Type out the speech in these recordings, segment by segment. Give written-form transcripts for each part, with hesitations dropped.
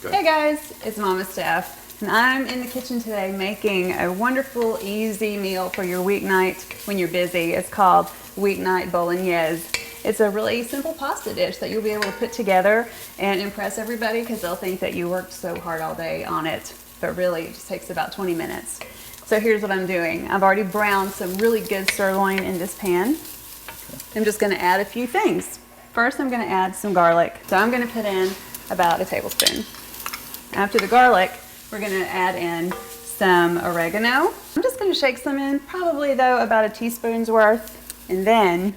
Hey guys, it's Mama Steph, and I'm in the kitchen today making a wonderful, easy meal for your weeknight when you're busy. It's called weeknight bolognese. It's a really simple pasta dish that you'll be able to put together and impress everybody because they'll think that you worked so hard all day on it, but really it just takes about 20 minutes. So here's what I'm doing. I've already browned some really good sirloin in this pan. I'm just gonna add a few things. First, I'm gonna add some garlic. So I'm gonna put in about a tablespoon. After the garlic, we're gonna add in some oregano. I'm just gonna shake some in, probably though about a teaspoon's worth. And then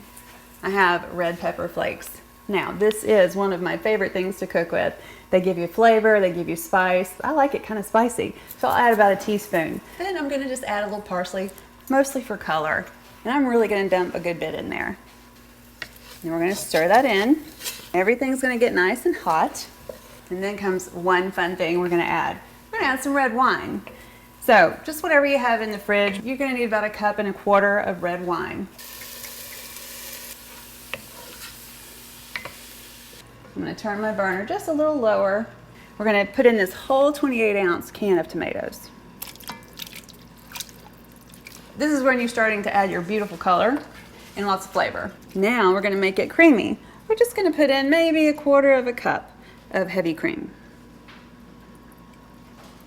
I have red pepper flakes. Now, this is one of my favorite things to cook with. They give you flavor, they give you spice. I like it kind of spicy, so I'll add about a teaspoon. Then I'm gonna just add a little parsley, mostly for color. And I'm really gonna dump a good bit in there. And we're gonna stir that in. Everything's gonna get nice and hot. And then comes one fun thing we're gonna add. We're gonna add some red wine. So just whatever you have in the fridge, you're gonna need about 1.25 cups of red wine. I'm gonna turn my burner just a little lower. We're gonna put in this whole 28-ounce can of tomatoes. This is when you're starting to add your beautiful color and lots of flavor. Now we're gonna make it creamy. We're just gonna put in maybe 1/4 cup of heavy cream.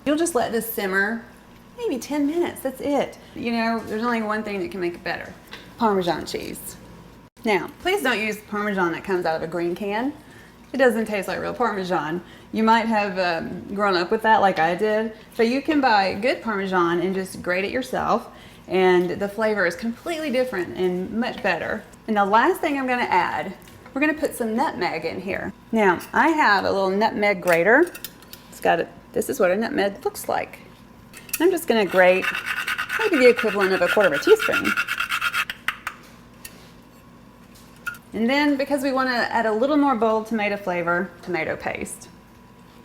You'll just let this simmer maybe 10 minutes, that's it. You know, there's only one thing that can make it better: Parmesan cheese. Now, please don't use Parmesan that comes out of a green can. It doesn't taste like real Parmesan. You might have grown up with that like I did, but you can buy good Parmesan and just grate it yourself, and the flavor is completely different and much better. And the last thing I'm gonna add, we're gonna put some nutmeg in here. Now, I have a little nutmeg grater. This is what a nutmeg looks like. I'm just gonna grate maybe the equivalent of 1/4 teaspoon. And then, because we wanna add a little more bold tomato flavor, tomato paste.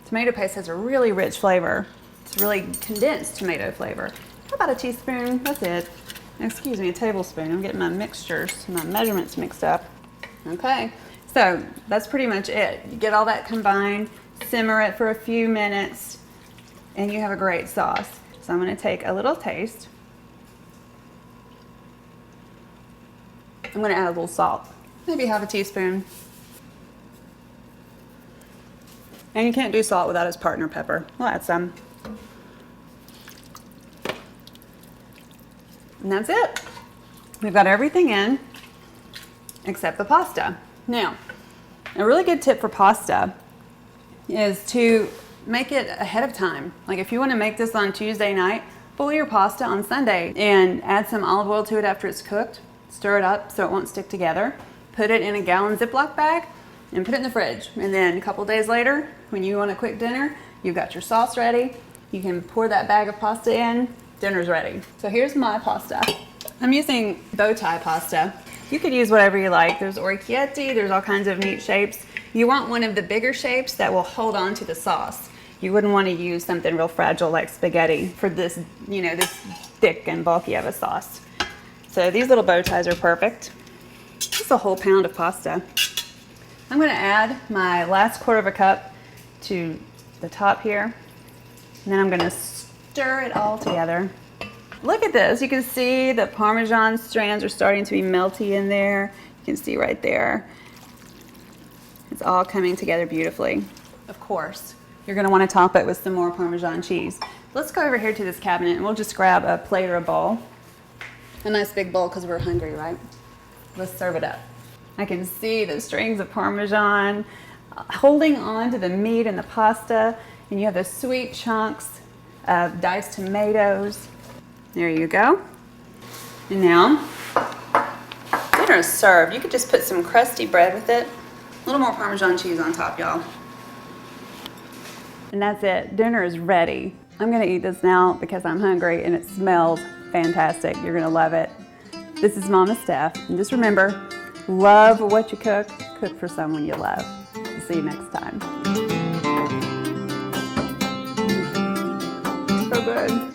Tomato paste has a really rich flavor. It's really condensed tomato flavor. About a teaspoon, that's it. Excuse me, a tablespoon. I'm getting my measurements mixed up. Okay, so that's pretty much it. You get all that combined, simmer it for a few minutes, and you have a great sauce. So I'm gonna take a little taste. I'm gonna add a little salt, maybe 1/2 teaspoon. And you can't do salt without its partner pepper. We'll add some. And that's it. We've got everything in except the pasta. Now, a really good tip for pasta is to make it ahead of time. Like if you want to make this on Tuesday night, boil your pasta on Sunday and add some olive oil to it after it's cooked. Stir it up so it won't stick together. Put it in a gallon Ziploc bag and put it in the fridge. And then a couple days later, when you want a quick dinner, you've got your sauce ready. You can pour that bag of pasta in, dinner's ready. So here's my pasta. I'm using bow tie pasta. You could use whatever you like. There's orecchietti, there's all kinds of neat shapes. You want one of the bigger shapes that will hold on to the sauce. You wouldn't want to use something real fragile like spaghetti for this, you know, this thick and bulky of a sauce. So these little bow ties are perfect. Just a whole pound of pasta. I'm gonna add my last 1/4 cup to the top here. And then I'm gonna stir it all together. Look at this, you can see the Parmesan strands are starting to be melty in there. You can see right there. It's all coming together beautifully. Of course, you're gonna wanna top it with some more Parmesan cheese. Let's go over here to this cabinet and we'll just grab a plate or a bowl. A nice big bowl because we're hungry, right? Let's serve it up. I can see the strings of Parmesan holding on to the meat and the pasta, and you have the sweet chunks of diced tomatoes. There you go. And now, dinner is served. You could just put some crusty bread with it. A little more Parmesan cheese on top, y'all. And that's it. Dinner is ready. I'm gonna eat this now because I'm hungry and it smells fantastic. You're gonna love it. This is Mama Steph. And just remember, love what you cook. Cook for someone you love. See you next time. So good.